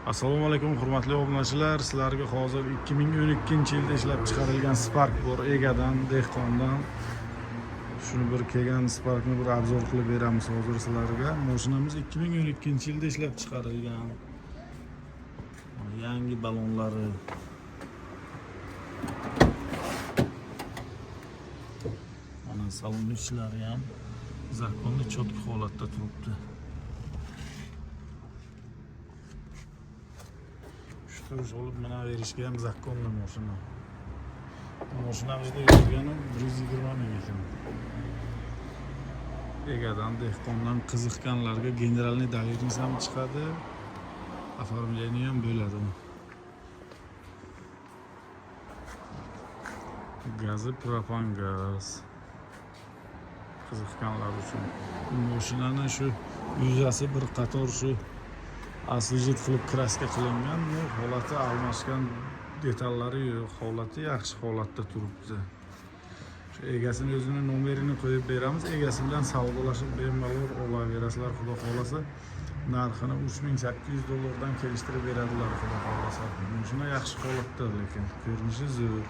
Assalomu alaykum hurmatli obunachilar. Sizlarga hozir 2012-yilda ishlab chiqarilgan Spark bor, Egadan, dehqondan. Shuni bir kelgan Sparkni bir obzor qilib beramiz hozir sizlarga. Mashinamiz 2012-yilda ishlab chiqarilgan. Yangi balonlari. Mana salon ichlari ham zakonni chotki holatda turibdi. Turuş olup bana verişki hem zakkonlu moşina. Moşinamızda yürüyeni 120 ming ekan. Egadan, dehqondan qiziqqanlarga generalniy doверенность ham chiqadi. Оформление ham bo'ladi. Gazi propan gaz. Qiziqqanlar uchun. Moşinani shu yuzasi bir qator shu aslijit qilib kraska qilingan, holati almashgan detallari yo'q, holati yaxshi holatda turibdi. Shu egasini o'zining nomerini qo'yib beramiz. Egasi bilan savdolashib bemalol olaverasizlar, xudo xolasa. Narxini $3800 dan kelishtirib beradilar, xudo xolasa. Shuna yaxshi holatda, lekin ko'rinishi zo'r.